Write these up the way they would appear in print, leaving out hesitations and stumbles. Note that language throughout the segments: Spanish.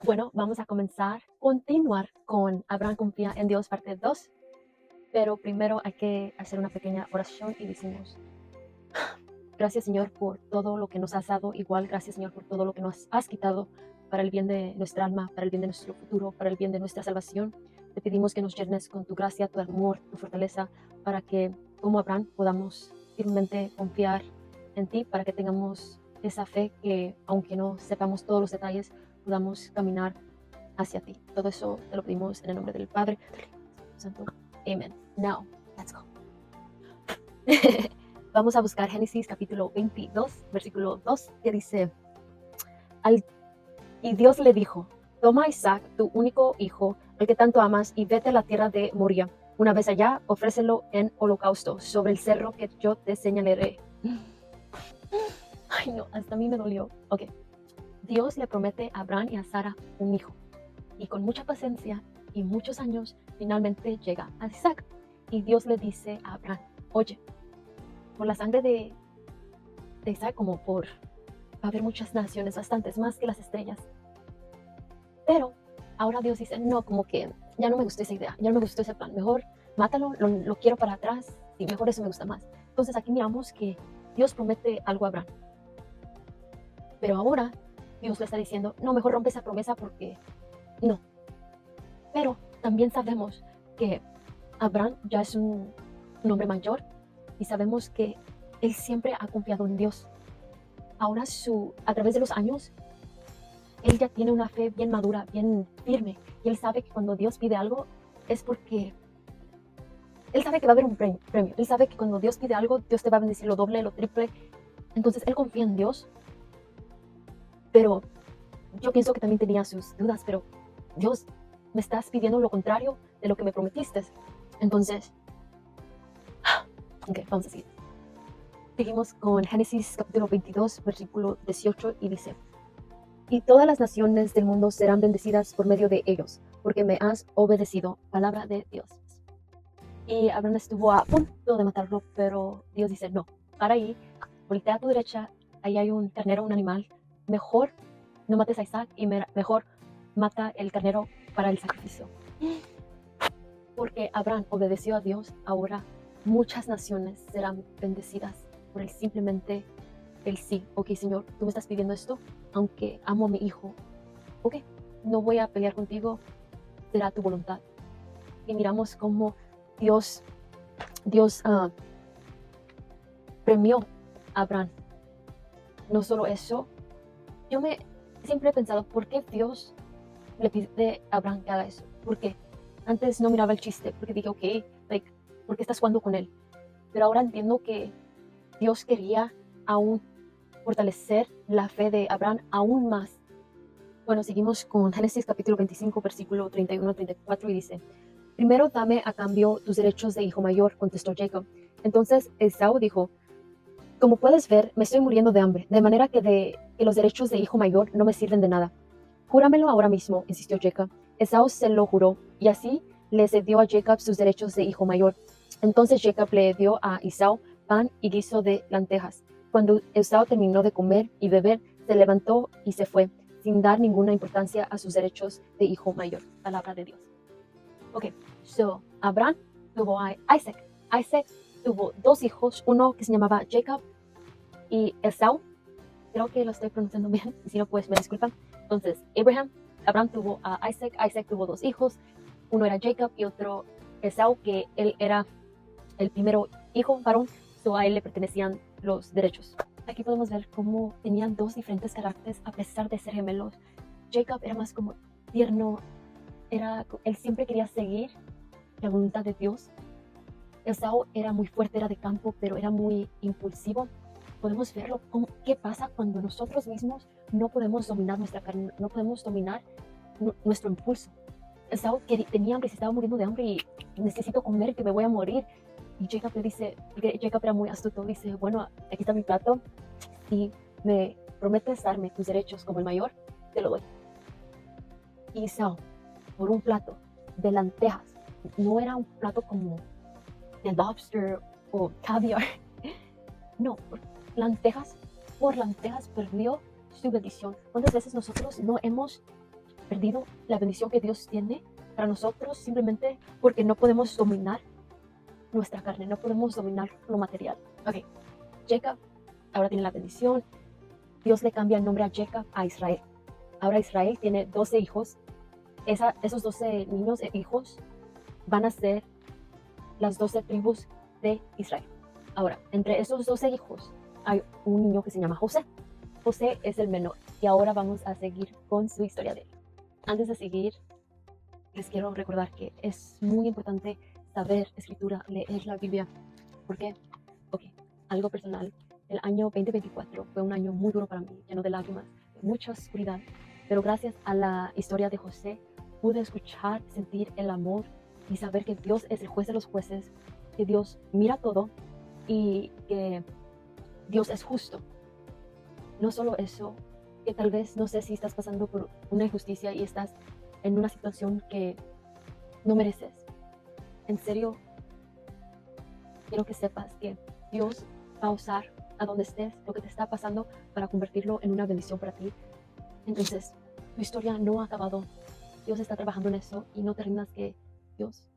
Bueno, vamos a continuar con Abraham confía en Dios parte 2, pero primero hay que hacer una pequeña oración y decimos, gracias Señor por todo lo que nos has dado, igual gracias Señor por todo lo que nos has quitado para el bien de nuestra alma, para el bien de nuestro futuro, para el bien de nuestra salvación. Te pedimos que nos llenes con tu gracia, tu amor, tu fortaleza, para que como Abraham podamos firmemente confiar en ti, para que tengamos esa fe que aunque no sepamos todos los detalles, podamos caminar hacia ti. Todo eso te lo pedimos en el nombre del Padre, del Hijo y del Espíritu Santo. Amen. Now, let's go. Vamos a buscar Génesis capítulo 22, versículo 2, que dice, y Dios le dijo, toma a Isaac, tu único hijo, el que tanto amas, y vete a la tierra de Moria. Una vez allá, ofrécelo en holocausto sobre el cerro que yo te señalaré. Ay, no, hasta a mí me dolió. Ok. Dios le promete a Abraham y a Sara un hijo. Y con mucha paciencia y muchos años, finalmente llega a Isaac. Y Dios le dice a Abraham, oye, por la sangre de Isaac, como va a haber muchas naciones, bastantes, más que las estrellas. Pero ahora Dios dice, no, como que ya no me gustó esa idea, ya no me gustó ese plan, mejor mátalo, lo quiero para atrás, y mejor eso me gusta más. Entonces aquí miramos que Dios promete algo a Abraham. Pero ahora Dios le está diciendo, no, mejor rompe esa promesa porque no. Pero también sabemos que Abraham ya es un hombre mayor y sabemos que él siempre ha confiado en Dios. Ahora a través de los años, él ya tiene una fe bien madura, bien firme, y él sabe que cuando Dios pide algo es porque él sabe que va a haber un premio. Él sabe que cuando Dios pide algo, Dios te va a bendecir lo doble, lo triple. Entonces él confía en Dios, pero yo pienso que también tenía sus dudas, pero Dios, me estás pidiendo lo contrario de lo que me prometiste. Entonces, ok, vamos a seguir. Seguimos con Génesis capítulo 22, versículo 18, y dice, y todas las naciones del mundo serán bendecidas por medio de ellos, porque me has obedecido. Palabra de Dios. Y Abraham estuvo a punto de matarlo, pero Dios dice, no, para ahí, voltea a tu derecha, ahí hay un carnero, un animal, mejor no mates a Isaac y mejor mata el carnero para el sacrificio. Porque Abraham obedeció a Dios, ahora muchas naciones serán bendecidas por el simplemente el sí. Ok, Señor, tú me estás pidiendo esto, aunque amo a mi hijo. Ok, no voy a pelear contigo, será tu voluntad. Y miramos cómo Dios premió a Abraham. No solo eso, yo siempre he pensado, ¿por qué Dios le pide a Abraham que haga eso? Porque antes no miraba el chiste, porque dije, ok, ¿por qué estás jugando con él? Pero ahora entiendo que Dios quería aún fortalecer la fe de Abraham aún más. Bueno, seguimos con Génesis capítulo 25, versículo 31-34 y dice, primero dame a cambio tus derechos de hijo mayor, contestó Jacob. Entonces Esaú dijo, como puedes ver, me estoy muriendo de hambre, de manera que los derechos de hijo mayor no me sirven de nada. Júramelo ahora mismo, insistió Jacob. Esaú se lo juró, y así le cedió a Jacob sus derechos de hijo mayor. Entonces Jacob le dio a Esaú pan y guiso de lentejas. Cuando Esaú terminó de comer y beber, se levantó y se fue, sin dar ninguna importancia a sus derechos de hijo mayor. Palabra de Dios. Ok, so Abraham tuvo a Isaac. Isaac tuvo dos hijos, uno que se llamaba Jacob y Esaú. Creo que lo estoy pronunciando bien, y si no, pues me disculpan. Entonces, Abraham tuvo a Isaac. Isaac tuvo dos hijos, uno era Jacob y otro Esaú, que él era el primero hijo varón, so a él le pertenecían los derechos. Aquí podemos ver cómo tenían dos diferentes caracteres a pesar de ser gemelos. Jacob era más como tierno, él siempre quería seguir la voluntad de Dios. Esaú era muy fuerte, era de campo, pero era muy impulsivo. Podemos verlo, qué pasa cuando nosotros mismos no podemos dominar nuestra carne, no podemos dominar nuestro impulso. Esaú tenía hambre, se estaba muriendo de hambre y necesito comer, que me voy a morir. Y Jacob le dice, porque Jacob era muy astuto, dice, bueno, aquí está mi plato, si me prometes darme tus derechos como el mayor, te lo doy. Y Esaú, por un plato de lentejas, no era un plato como de lobster o caviar, no, por lentejas perdió su bendición. ¿Cuántas veces nosotros no hemos perdido la bendición que Dios tiene para nosotros simplemente porque no podemos dominar nuestra carne, no podemos dominar lo material. Ok, Jacob ahora tiene la bendición. Dios le cambia el nombre a Jacob a Israel. Ahora Israel tiene 12 hijos. Esos 12 niños e hijos van a ser las 12 tribus de Israel. Ahora, entre esos 12 hijos hay un niño que se llama José. José es el menor y ahora vamos a seguir con su historia de él. Antes de seguir, les quiero recordar que es muy importante saber escritura, leer la Biblia. ¿Por qué? Ok, algo personal. El año 2024 fue un año muy duro para mí, lleno de lágrimas, de mucha oscuridad. Pero gracias a la historia de José, pude escuchar, sentir el amor y saber que Dios es el juez de los jueces, que Dios mira todo y que Dios es justo. No solo eso, que tal vez no sé si estás pasando por una injusticia y estás en una situación que no mereces. En serio, quiero que sepas que Dios va a usar a donde estés lo que te está pasando para convertirlo en una bendición para ti. Entonces, tu historia no ha acabado. Dios está trabajando en eso y no te rindas, que Dios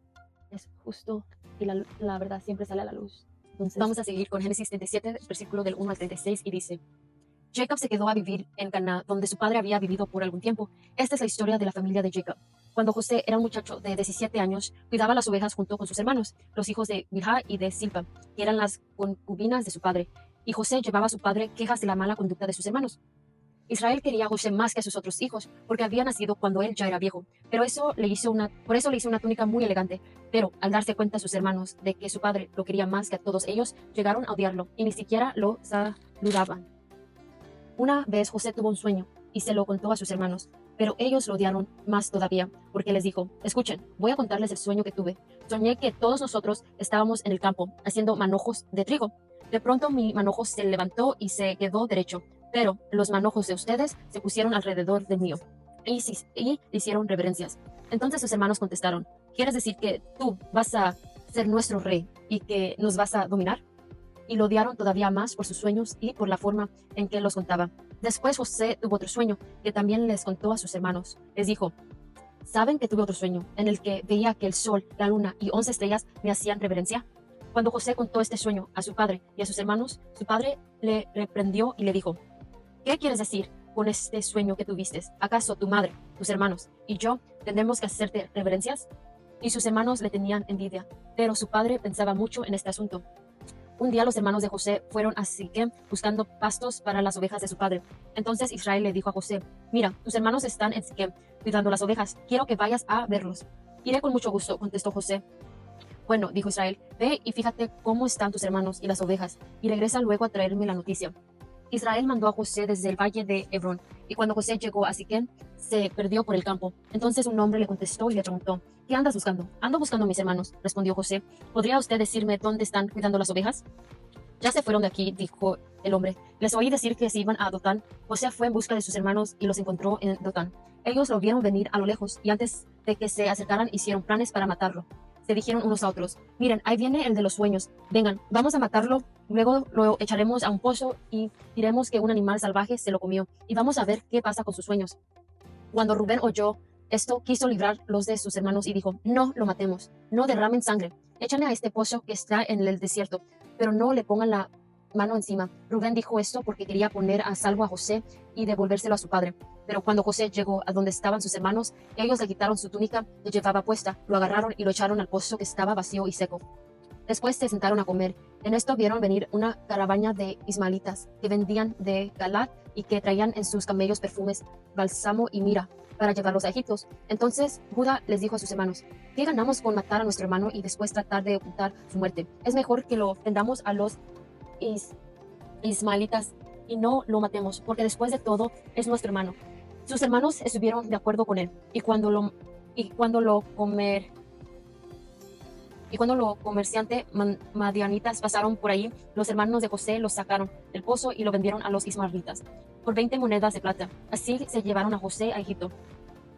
es justo y la verdad siempre sale a la luz. Entonces, vamos a seguir con Génesis 37, versículo del 1 al 36, y dice: Jacob se quedó a vivir en Canaán, donde su padre había vivido por algún tiempo. Esta es la historia de la familia de Jacob. Cuando José era un muchacho de 17 años, cuidaba las ovejas junto con sus hermanos, los hijos de Bilhá y de Silpa, que eran las concubinas de su padre. Y José llevaba a su padre quejas de la mala conducta de sus hermanos. Israel quería a José más que a sus otros hijos, porque había nacido cuando él ya era viejo. Por eso le hizo una túnica muy elegante. Pero al darse cuenta sus hermanos de que su padre lo quería más que a todos ellos, llegaron a odiarlo y ni siquiera lo saludaban. Una vez José tuvo un sueño y se lo contó a sus hermanos, pero ellos lo odiaron más todavía, porque les dijo: escuchen, voy a contarles el sueño que tuve. Soñé que todos nosotros estábamos en el campo haciendo manojos de trigo. De pronto mi manojo se levantó y se quedó derecho, pero los manojos de ustedes se pusieron alrededor del mío y hicieron reverencias. Entonces sus hermanos contestaron: ¿quieres decir que tú vas a ser nuestro rey y que nos vas a dominar? Y lo odiaron todavía más por sus sueños y por la forma en que los contaba. Después José tuvo otro sueño que también les contó a sus hermanos. Les dijo: ¿saben que tuve otro sueño en el que veía que el sol, la luna y 11 estrellas me hacían reverencia? Cuando José contó este sueño a su padre y a sus hermanos, su padre le reprendió y le dijo: ¿qué quieres decir con este sueño que tuviste? ¿Acaso tu madre, tus hermanos y yo tendremos que hacerte reverencias? Y sus hermanos le tenían envidia, pero su padre pensaba mucho en este asunto. Un día los hermanos de José fueron a Siquem buscando pastos para las ovejas de su padre. Entonces Israel le dijo a José: mira, tus hermanos están en Siquem cuidando las ovejas, quiero que vayas a verlos. Iré con mucho gusto, contestó José. Bueno, dijo Israel, ve y fíjate cómo están tus hermanos y las ovejas, y regresa luego a traerme la noticia. Israel mandó a José desde el valle de Hebrón, y cuando José llegó a Siquem, se perdió por el campo. Entonces un hombre le contestó y le preguntó: ¿qué andas buscando? Ando buscando a mis hermanos, respondió José. ¿Podría usted decirme dónde están cuidando las ovejas? Ya se fueron de aquí, dijo el hombre. Les oí decir que se iban a Dotán. José fue en busca de sus hermanos y los encontró en Dotán. Ellos lo vieron venir a lo lejos y antes de que se acercaran hicieron planes para matarlo. Se dijeron unos a otros: miren, ahí viene el de los sueños. Vengan, vamos a matarlo. Luego lo echaremos a un pozo y diremos que un animal salvaje se lo comió. Y vamos a ver qué pasa con sus sueños. Cuando Rubén oyó esto, quiso librarlos de sus hermanos y dijo: no lo matemos, no derramen sangre. Échale a este pozo que está en el desierto, pero no le pongan la mano encima. Rubén dijo esto porque quería poner a salvo a José y devolvérselo a su padre. Pero cuando José llegó a donde estaban sus hermanos, ellos le quitaron su túnica que llevaba puesta, lo agarraron y lo echaron al pozo que estaba vacío y seco. Después se sentaron a comer. En esto vieron venir una caravana de ismaelitas que vendían de Galat y que traían en sus camellos perfumes, bálsamo y mira para llevarlos a Egipto. Entonces Judá les dijo a sus hermanos: ¿qué ganamos con matar a nuestro hermano y después tratar de ocultar su muerte? Es mejor que lo vendamos a los ismaelitas y no lo matemos, porque después de todo es nuestro hermano. Sus hermanos estuvieron de acuerdo con él, y cuando los comerciantes madianitas pasaron por ahí, los hermanos de José los sacaron del pozo y lo vendieron a los ismaelitas por 20 monedas de plata. Así se llevaron a José a Egipto.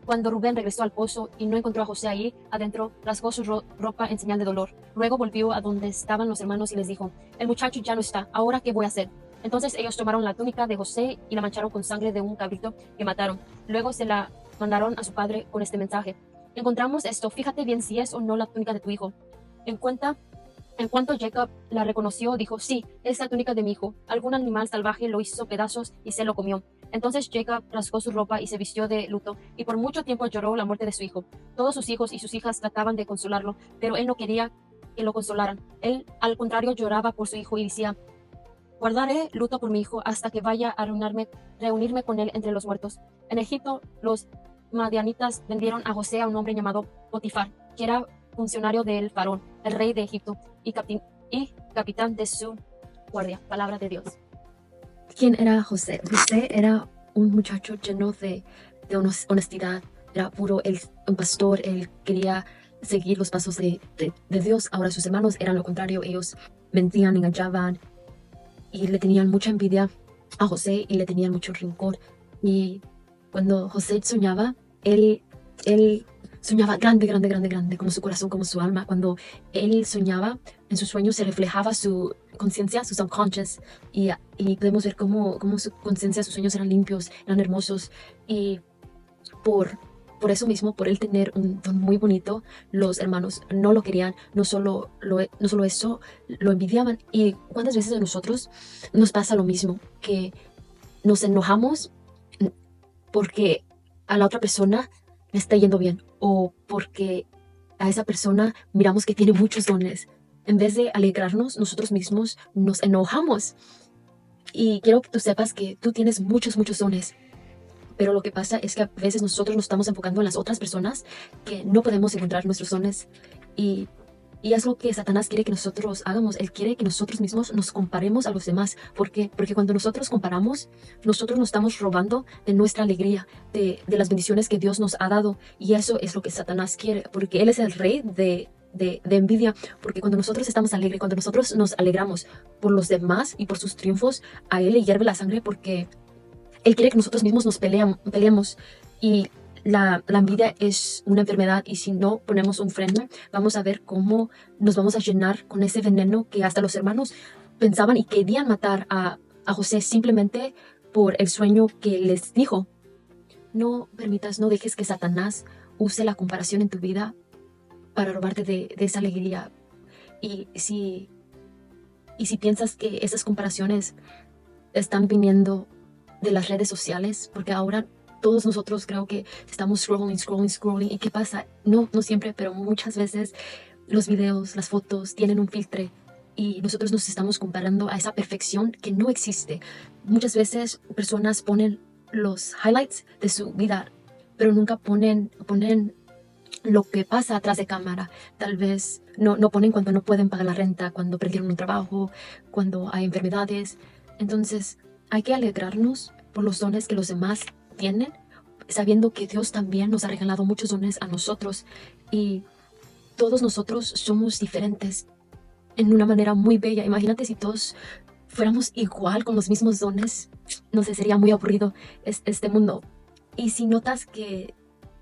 Cuando Rubén regresó al pozo y no encontró a José ahí adentro, rasgó su ropa en señal de dolor. Luego volvió a donde estaban los hermanos y les dijo: el muchacho ya no está, ¿ahora qué voy a hacer? Entonces ellos tomaron la túnica de José y la mancharon con sangre de un cabrito que mataron. Luego se la mandaron a su padre con este mensaje: encontramos esto, fíjate bien si es o no la túnica de tu hijo. En cuanto Jacob la reconoció, dijo: sí, es la túnica de mi hijo. Algún animal salvaje lo hizo pedazos y se lo comió. Entonces Jacob rasgó su ropa y se vistió de luto, y por mucho tiempo lloró la muerte de su hijo. Todos sus hijos y sus hijas trataban de consolarlo, pero él no quería que lo consolaran. Él, al contrario, lloraba por su hijo y decía: guardaré luto por mi hijo hasta que vaya a reunirme con él entre los muertos. En Egipto, los madianitas vendieron a José a un hombre llamado Potifar, que era funcionario del faraón, el rey de Egipto, y capitán de su guardia. Palabra de Dios. ¿Quién era José? José era un muchacho lleno de honestidad, era puro, un pastor, él quería seguir los pasos de Dios. Ahora sus hermanos eran lo contrario, ellos mentían, engañaban y le tenían mucha envidia a José y le tenían mucho rencor. Y cuando José soñaba, él soñaba grande, grande, grande, grande, como su corazón, como su alma. Cuando él soñaba, en sus sueños se reflejaba su conciencia, su subconscious, y podemos ver cómo su conciencia, sus sueños eran limpios, eran hermosos. Y por eso mismo, por él tener un don muy bonito, los hermanos no lo querían, no solo eso, lo envidiaban. Y cuántas veces a nosotros nos pasa lo mismo, que nos enojamos porque a la otra persona le está yendo bien, o porque a esa persona miramos que tiene muchos dones. En vez de alegrarnos, nosotros mismos nos enojamos. Y quiero que tú sepas que tú tienes muchos, muchos dones. Pero lo que pasa es que a veces nosotros nos estamos enfocando en las otras personas, que no podemos encontrar nuestros dones. Y es lo que Satanás quiere que nosotros hagamos. Él quiere que nosotros mismos nos comparemos a los demás. ¿Por qué? Porque cuando nosotros comparamos, nosotros nos estamos robando de nuestra alegría, de las bendiciones que Dios nos ha dado. Y eso es lo que Satanás quiere, porque Él es el rey de envidia. Porque cuando nosotros estamos alegres, cuando nosotros nos alegramos por los demás y por sus triunfos, a Él le hierve la sangre, porque Él quiere que nosotros mismos nos peleemos. Y la envidia es una enfermedad, y si no ponemos un freno, vamos a ver cómo nos vamos a llenar con ese veneno que hasta los hermanos pensaban y querían matar a José simplemente por el sueño que les dijo. No permitas, no dejes que Satanás use la comparación en tu vida para robarte de esa alegría. Y si piensas que esas comparaciones están viniendo de las redes sociales, porque ahora todos nosotros creo que estamos scrolling. ¿Y qué pasa? No siempre, pero muchas veces los videos, las fotos tienen un filtro, y nosotros nos estamos comparando a esa perfección que no existe. Muchas veces personas ponen los highlights de su vida, pero nunca ponen lo que pasa atrás de cámara. Tal vez no ponen cuando no pueden pagar la renta, cuando perdieron un trabajo, cuando hay enfermedades. Entonces hay que alegrarnos por los dones que los demás tienen, sabiendo que Dios también nos ha regalado muchos dones a nosotros, y todos nosotros somos diferentes en una manera muy bella. Imagínate si todos fuéramos igual, con los mismos dones. No sé, sería muy aburrido este mundo. Y si notas que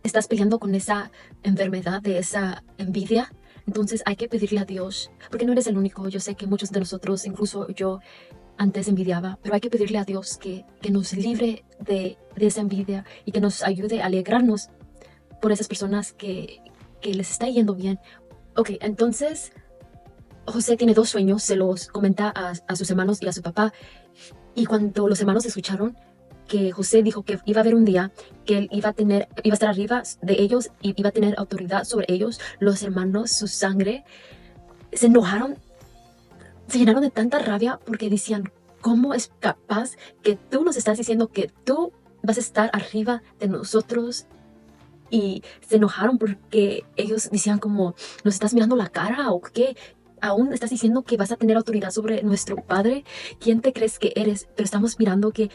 estás peleando con esa enfermedad de esa envidia, entonces hay que pedirle a Dios, porque no eres el único. Yo sé que muchos de nosotros, incluso yo, antes envidiaba, pero hay que pedirle a Dios que nos libre de esa envidia, y que nos ayude a alegrarnos por esas personas que les está yendo bien. Ok, entonces José tiene 2 sueños, se los comenta a sus hermanos y a su papá. Y cuando los hermanos escucharon que José dijo que iba a haber un día que él iba a estar arriba de ellos y iba a tener autoridad sobre ellos, los hermanos, su sangre, se enojaron. Se llenaron de tanta rabia, porque decían: ¿cómo es capaz que tú nos estás diciendo que tú vas a estar arriba de nosotros? Y se enojaron porque ellos decían como: ¿nos estás mirando la cara o qué? ¿Aún estás diciendo que vas a tener autoridad sobre nuestro padre? ¿Quién te crees que eres? Pero estamos mirando que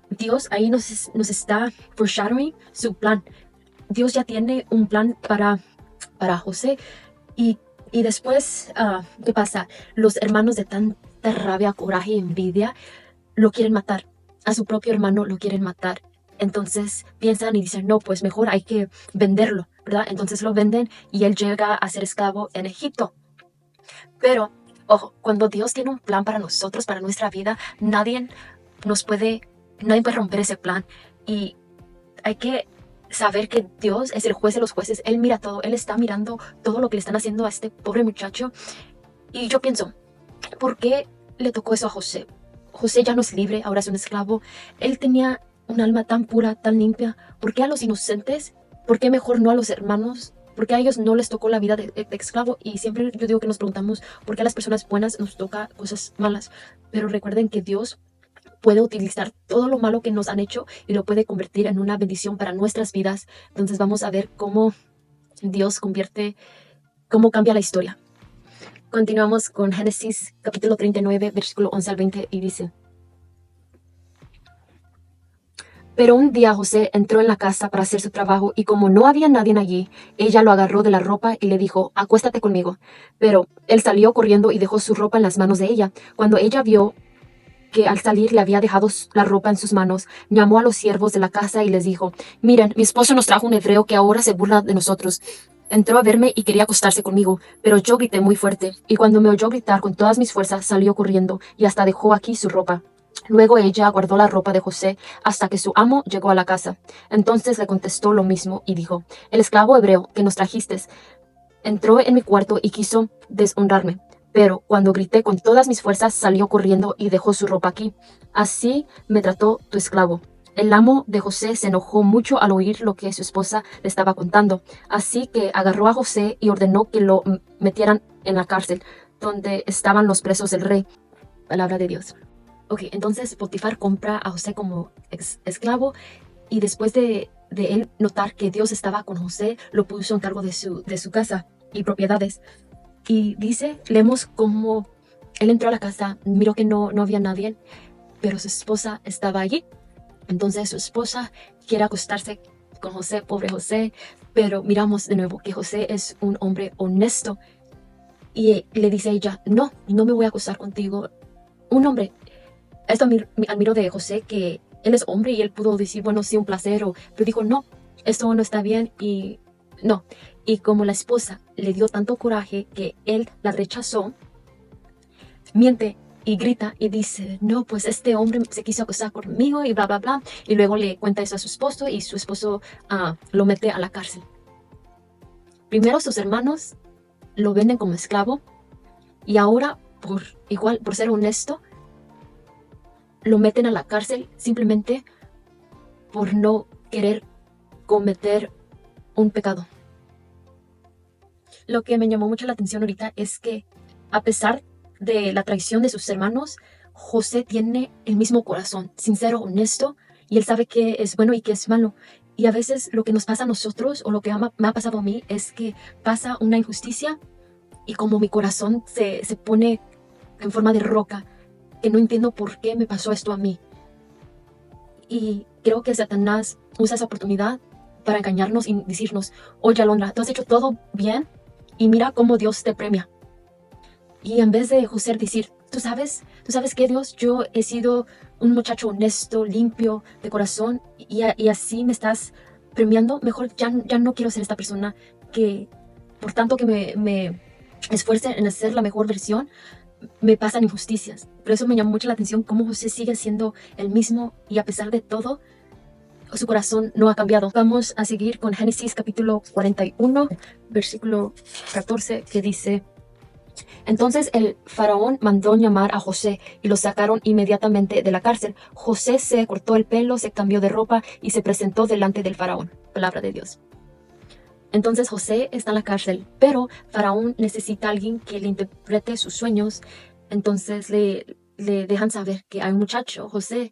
Dios ahí nos está foreshadowing su plan. Dios ya tiene un plan para José. Y después, ¿qué pasa? Los hermanos, de tanta rabia, coraje y envidia, lo quieren matar. A su propio hermano lo quieren matar. Entonces piensan y dicen: no, pues mejor hay que venderlo, ¿verdad? Entonces lo venden y él llega a ser esclavo en Egipto. Pero, ojo, cuando Dios tiene un plan para nosotros, para nuestra vida, nadie puede romper ese plan. Y hay que saber que Dios es el juez de los jueces. Él mira todo, Él está mirando todo lo que le están haciendo a este pobre muchacho. Y yo pienso, ¿por qué le tocó eso a José? José ya no es libre, ahora es un esclavo. Él tenía un alma tan pura, tan limpia. ¿Por qué a los inocentes? ¿Por qué mejor no a los hermanos? ¿Por qué a ellos no les tocó la vida de esclavo? Y siempre yo digo que nos preguntamos por qué a las personas buenas nos toca cosas malas. Pero recuerden que Dios puede utilizar todo lo malo que nos han hecho y lo puede convertir en una bendición para nuestras vidas. Entonces vamos a ver cómo Dios cómo cambia la historia. Continuamos con Génesis capítulo 39, versículo 11 al 20 y dice: Pero un día José entró en la casa para hacer su trabajo y como no había nadie allí, ella lo agarró de la ropa y le dijo, acuéstate conmigo. Pero él salió corriendo y dejó su ropa en las manos de ella. Cuando ella vio que al salir le había dejado la ropa en sus manos, llamó a los siervos de la casa y les dijo, miren, mi esposo nos trajo un hebreo que ahora se burla de nosotros. Entró a verme y quería acostarse conmigo, pero yo grité muy fuerte, y cuando me oyó gritar con todas mis fuerzas salió corriendo y hasta dejó aquí su ropa. Luego ella guardó la ropa de José hasta que su amo llegó a la casa. Entonces le contestó lo mismo y dijo, el esclavo hebreo que nos trajiste entró en mi cuarto y quiso deshonrarme. Pero cuando grité con todas mis fuerzas salió corriendo y dejó su ropa aquí. Así me trató tu esclavo. El amo de José se enojó mucho al oír lo que su esposa le estaba contando. Así que agarró a José y ordenó que lo metieran en la cárcel, donde estaban los presos del rey. Palabra de Dios. Ok, entonces Potifar compra a José como esclavo y después de él notar que Dios estaba con José, lo puso en cargo de su casa y propiedades. Y dice, leemos cómo él entró a la casa, miró que no había nadie, pero su esposa estaba allí. Entonces su esposa quiere acostarse con José, pobre José, pero miramos de nuevo que José es un hombre honesto. Y le dice a ella, no me voy a acostar contigo. Un hombre, esto admiro de José, que él es hombre y él pudo decir, bueno, sí, un placer, pero dijo, no, esto no está bien y no. Y como la esposa le dio tanto coraje que él la rechazó, miente y grita y dice, no, pues este hombre se quiso acostar conmigo y bla, bla, bla. Y luego le cuenta eso a su esposo y su esposo lo mete a la cárcel. Primero sus hermanos lo venden como esclavo y ahora, por ser honesto, lo meten a la cárcel simplemente por no querer cometer un pecado. Lo que me llamó mucho la atención ahorita es que, a pesar de la traición de sus hermanos, José tiene el mismo corazón, sincero, honesto, y él sabe qué es bueno y qué es malo. Y a veces lo que nos pasa a nosotros, o lo que me ha pasado a mí, es que pasa una injusticia y como mi corazón se pone en forma de roca, que no entiendo por qué me pasó esto a mí. Y creo que Satanás usa esa oportunidad para engañarnos y decirnos, oye Alondra, tú has hecho todo bien y mira cómo Dios te premia. Y en vez de José decir, tú sabes que Dios, yo he sido un muchacho honesto, limpio, de corazón, y así me estás premiando, mejor ya no quiero ser esta persona que por tanto que me esfuerce en hacer la mejor versión, me pasan injusticias. Por eso me llamó mucho la atención cómo José sigue siendo el mismo y a pesar de todo, su corazón no ha cambiado. Vamos a seguir con Génesis capítulo 41, versículo 14, que dice, entonces el faraón mandó llamar a José y lo sacaron inmediatamente de la cárcel. José se cortó el pelo, se cambió de ropa y se presentó delante del faraón. Palabra de Dios. Entonces José está en la cárcel, pero Faraón necesita a alguien que le interprete sus sueños. Entonces le dejan saber que hay un muchacho, José,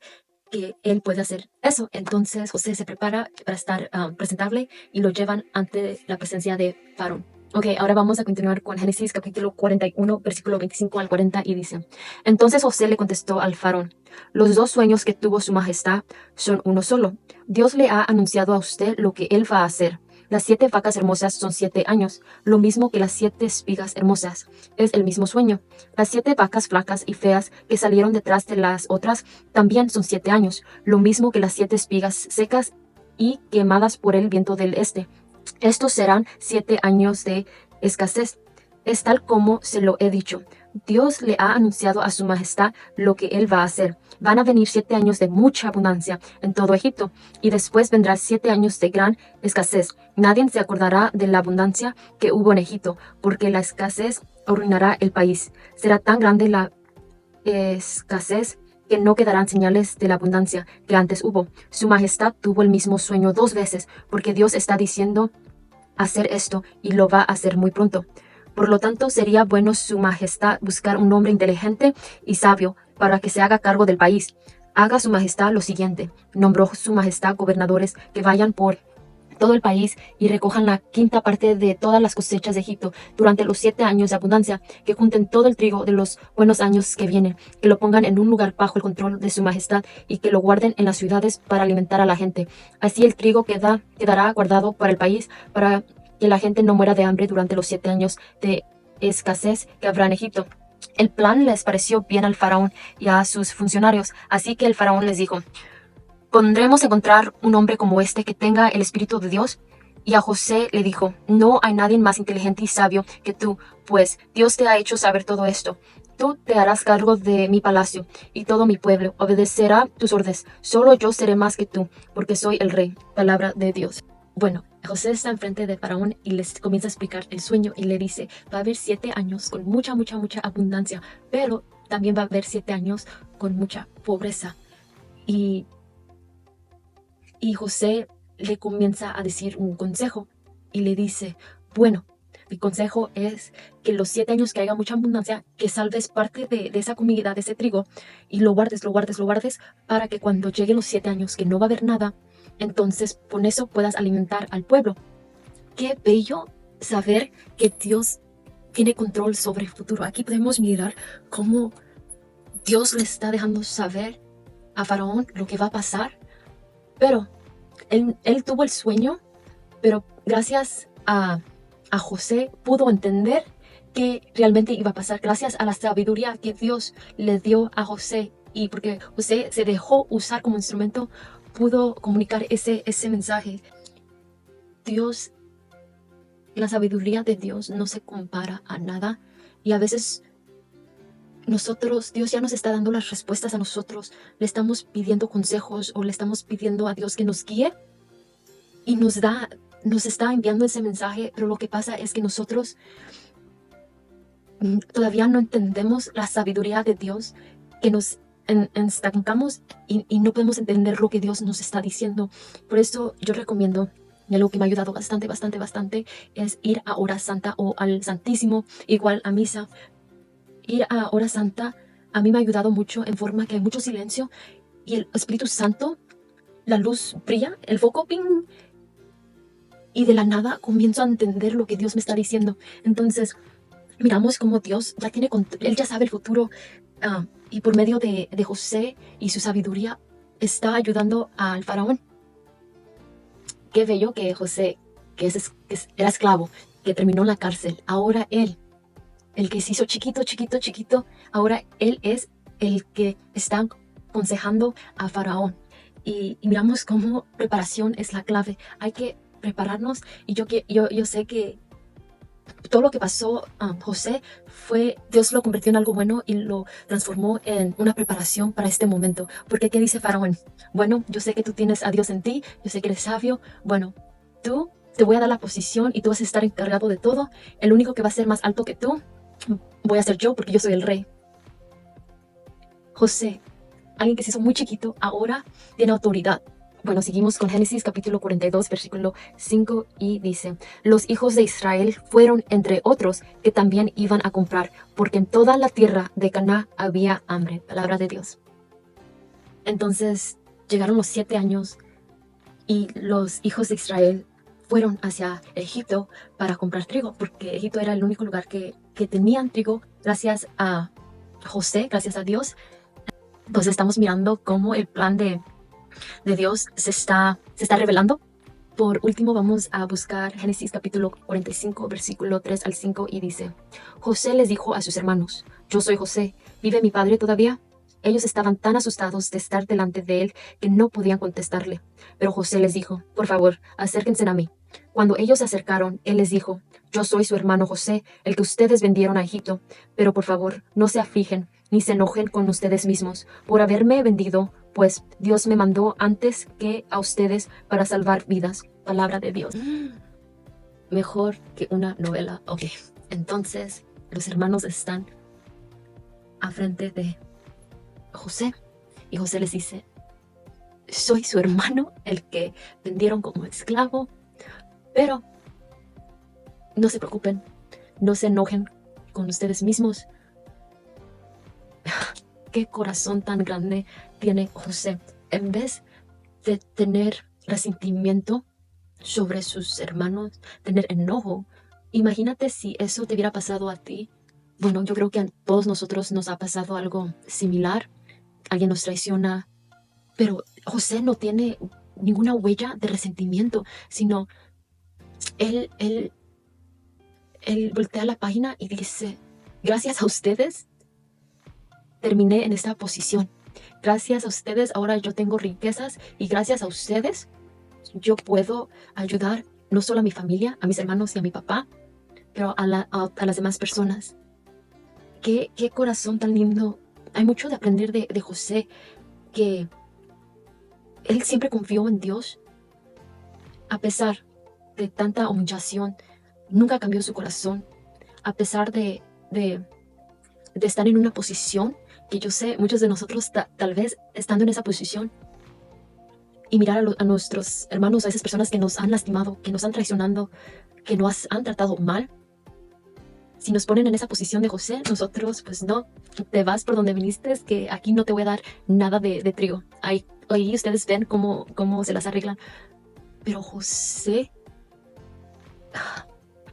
que él puede hacer eso. Entonces José se prepara para estar presentable y lo llevan ante la presencia de Faraón. Ok, ahora vamos a continuar con Génesis capítulo 41, versículo 25 al 40 y dice, entonces José le contestó al Faraón, los dos sueños que tuvo su majestad son uno solo. Dios le ha anunciado a usted lo que él va a hacer. Las 7 vacas hermosas son 7 años, lo mismo que las 7 espigas hermosas. Es el mismo sueño. Las 7 vacas flacas y feas que salieron detrás de las otras también son 7 años, lo mismo que las 7 espigas secas y quemadas por el viento del este. Estos serán 7 años de escasez. Es tal como se lo he dicho. Dios le ha anunciado a su majestad lo que él va a hacer. Van a venir 7 años de mucha abundancia en todo Egipto, y después vendrán 7 años de gran escasez. Nadie se acordará de la abundancia que hubo en Egipto, porque la escasez arruinará el país. Será tan grande la escasez que no quedarán señales de la abundancia que antes hubo. Su majestad tuvo el mismo sueño 2 veces, porque Dios está diciendo hacer esto y lo va a hacer muy pronto. Por lo tanto, sería bueno su majestad buscar un hombre inteligente y sabio para que se haga cargo del país. Haga su majestad lo siguiente: nombró su majestad gobernadores que vayan por todo el país y recojan la quinta parte de todas las cosechas de Egipto durante los 7 años de abundancia, que junten todo el trigo de los buenos años que vienen, que lo pongan en un lugar bajo el control de su majestad y que lo guarden en las ciudades para alimentar a la gente. Así el trigo quedará guardado para el país, para que la gente no muera de hambre durante los 7 años de escasez que habrá en Egipto. El plan les pareció bien al faraón y a sus funcionarios, así que el faraón les dijo: ¿Podremos encontrar un hombre como este que tenga el Espíritu de Dios? Y a José le dijo: No hay nadie más inteligente y sabio que tú, pues Dios te ha hecho saber todo esto. Tú te harás cargo de mi palacio, y todo mi pueblo obedecerá tus órdenes. Solo yo seré más que tú, porque soy el rey. Palabra de Dios. Bueno, José está enfrente de Faraón y les comienza a explicar el sueño y le dice: va a haber 7 años con mucha abundancia, pero también va a haber 7 años con mucha pobreza. Y José le comienza a decir un consejo y le dice: bueno, mi consejo es que los 7 años que haya mucha abundancia, que salves parte de esa comida, de ese trigo, y lo guardes, para que cuando lleguen los 7 años que no va a haber nada, entonces con eso puedas alimentar al pueblo. Qué bello saber que Dios tiene control sobre el futuro. Aquí podemos mirar cómo Dios le está dejando saber a Faraón lo que va a pasar, pero él tuvo el sueño, pero gracias a José pudo entender que realmente iba a pasar, gracias a la sabiduría que Dios le dio a José, y porque José se dejó usar como instrumento, pudo comunicar ese mensaje. Dios, la sabiduría de Dios no se compara a nada, y a veces Dios ya nos está dando las respuestas a nosotros. Le estamos pidiendo consejos o le estamos pidiendo a Dios que nos guíe y nos está enviando ese mensaje, pero lo que pasa es que nosotros todavía no entendemos la sabiduría de Dios, que nos estancamos y no podemos entender lo que Dios nos está diciendo. Por eso yo recomiendo, y algo que me ha ayudado bastante, es ir a hora santa o al Santísimo, igual a misa. Ir a hora santa a mí me ha ayudado mucho, en forma que hay mucho silencio y el Espíritu Santo, la luz brilla, el foco, ¡ping!, y de la nada comienzo a entender lo que Dios me está diciendo. Entonces miramos cómo Dios ya tiene control, Él ya sabe el futuro, y por medio de José y su sabiduría está ayudando al faraón. Qué bello que José, que era esclavo, que terminó en la cárcel, ahora el que se hizo chiquito, ahora él es el que está aconsejando a Faraón. Y miramos cómo preparación es la clave. Hay que prepararnos, y yo sé que todo lo que pasó José Dios lo convirtió en algo bueno y lo transformó en una preparación para este momento. Porque ¿qué dice Faraón? Bueno, yo sé que tú tienes a Dios en ti, yo sé que eres sabio, bueno, te voy a dar la posición y tú vas a estar encargado de todo. El único que va a ser más alto que tú voy a ser yo, porque yo soy el rey. José, alguien que se hizo muy chiquito, ahora tiene autoridad. Bueno, seguimos con Génesis capítulo 42, versículo 5, y dice: los hijos de Israel fueron entre otros que también iban a comprar, porque en toda la tierra de Canaán había hambre. Palabra de Dios. Entonces llegaron los 7 años y los hijos de Israel fueron hacia Egipto para comprar trigo, porque Egipto era el único lugar que tenían trigo, gracias a José, gracias a Dios. Entonces estamos mirando cómo el plan de Dios se está revelando. Por último, vamos a buscar Génesis capítulo 45, versículo 3 al 5, y dice: José les dijo a sus hermanos: yo soy José, ¿vive mi padre todavía? Ellos estaban tan asustados de estar delante de él que no podían contestarle. Pero José les dijo: por favor, acérquense a mí. Cuando ellos se acercaron, él les dijo: yo soy su hermano José, el que ustedes vendieron a Egipto. Pero por favor, no se afligen ni se enojen con ustedes mismos por haberme vendido, pues Dios me mandó antes que a ustedes para salvar vidas. Palabra de Dios. Mejor que una novela. Ok, entonces los hermanos están a frente de José y José les dice: soy su hermano, el que vendieron como esclavo, pero no se preocupen, no se enojen con ustedes mismos. Qué corazón tan grande tiene José. En vez de tener resentimiento sobre sus hermanos, tener enojo, imagínate si eso te hubiera pasado a ti. Bueno, yo creo que a todos nosotros nos ha pasado algo similar. Alguien nos traiciona, pero José no tiene ninguna huella de resentimiento, sino él voltea la página y dice: gracias a ustedes terminé en esta posición. Gracias a ustedes ahora yo tengo riquezas y gracias a ustedes yo puedo ayudar no solo a mi familia, a mis hermanos y a mi papá, pero a las demás personas. Qué corazón tan lindo. Hay mucho de aprender de José, que él siempre confió en Dios a pesar de tanta humillación. Nunca cambió su corazón, a pesar de estar en una posición que yo sé, muchos de nosotros tal vez estando en esa posición y mirar a nuestros hermanos, a esas personas que nos han lastimado, que nos han traicionado, que nos han tratado mal. Si nos ponen en esa posición de José, nosotros pues no, te vas por donde viniste, que aquí no te voy a dar nada de trigo. Ahí ustedes ven cómo se las arreglan. Pero José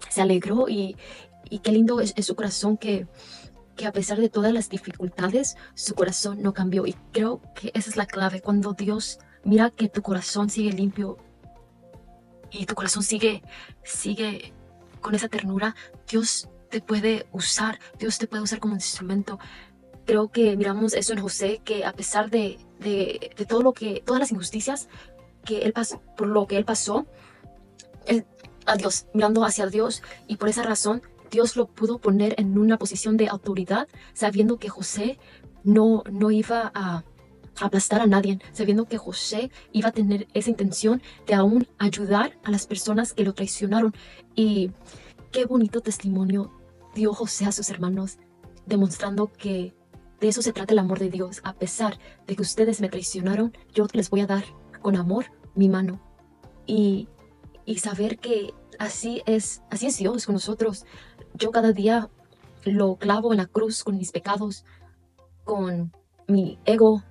se alegró y qué lindo es su corazón, que a pesar de todas las dificultades, su corazón no cambió. Y creo que esa es la clave. Cuando Dios mira que tu corazón sigue limpio y tu corazón sigue con esa ternura, Dios te puede usar. Dios te puede usar como instrumento. Creo que miramos eso en José, que a pesar de todas las injusticias que él pasó, por lo que él pasó, mirando hacia Dios, y por esa razón Dios lo pudo poner en una posición de autoridad, sabiendo que José no iba a aplastar a nadie, sabiendo que José iba a tener esa intención de aún ayudar a las personas que lo traicionaron. Y qué bonito testimonio dio José a sus hermanos, demostrando que de eso se trata el amor de Dios. A pesar de que ustedes me traicionaron, yo les voy a dar con amor mi mano. Y saber que así es Dios con nosotros. Yo cada día lo clavo en la cruz con mis pecados, con mi ego.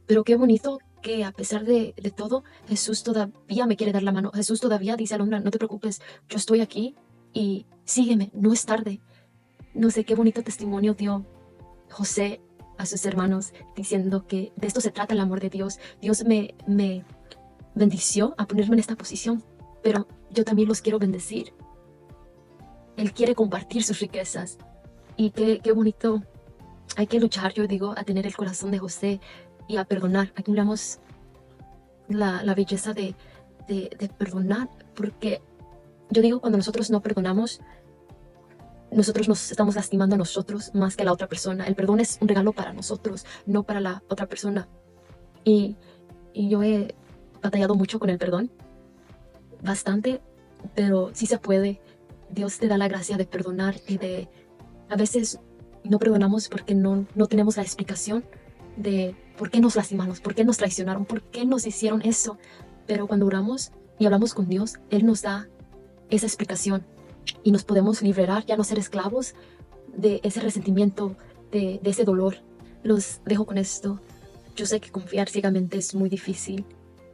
Pero qué bonito que a pesar de todo, Jesús todavía me quiere dar la mano. Jesús todavía dice al hombre: no te preocupes, yo estoy aquí y sígueme, no es tarde. No sé, qué bonito testimonio dio José a sus hermanos, diciendo que de esto se trata el amor de Dios. Dios me bendició a ponerme en esta posición, pero yo también los quiero bendecir. Él quiere compartir sus riquezas. Y qué bonito. Hay que luchar, yo digo, a tener el corazón de José y a perdonar. Aquí miramos la belleza de perdonar, porque yo digo, cuando nosotros no perdonamos, nosotros nos estamos lastimando a nosotros más que a la otra persona. El perdón es un regalo para nosotros, no para la otra persona. Y yo he batallado mucho con el perdón, bastante, pero sí se puede. Dios te da la gracia de perdonar, y a veces no perdonamos porque no tenemos la explicación de por qué nos lastimamos, por qué nos traicionaron, por qué nos hicieron eso. Pero cuando oramos y hablamos con Dios, Él nos da esa explicación y nos podemos liberar, ya no ser esclavos de ese resentimiento, de ese dolor. Los dejo con esto. Yo sé que confiar ciegamente es muy difícil,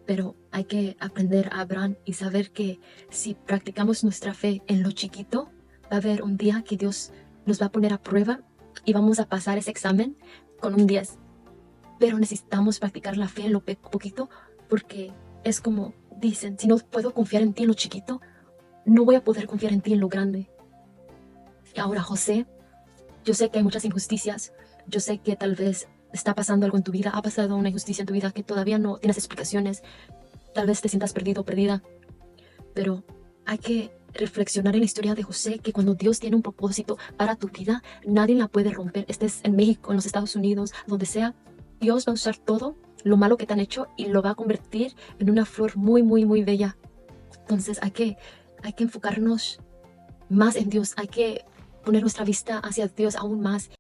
pero hay que aprender a Abraham y saber que si practicamos nuestra fe en lo chiquito, va a haber un día que Dios nos va a poner a prueba y vamos a pasar ese examen con un 10. Pero necesitamos practicar la fe en lo poquito, porque es como dicen: si no puedo confiar en ti en lo chiquito, no voy a poder confiar en ti en lo grande. Y ahora, José, yo sé que hay muchas injusticias. Yo sé que tal vez está pasando algo en tu vida, ha pasado una injusticia en tu vida que todavía no tienes explicaciones. Tal vez te sientas perdido o perdida, pero hay que reflexionar en la historia de José, que cuando Dios tiene un propósito para tu vida, nadie la puede romper. Estés en México, en los Estados Unidos, donde sea, Dios va a usar todo lo malo que te han hecho y lo va a convertir en una flor muy, muy, muy bella. Entonces hay que enfocarnos más en Dios, hay que poner nuestra vista hacia Dios aún más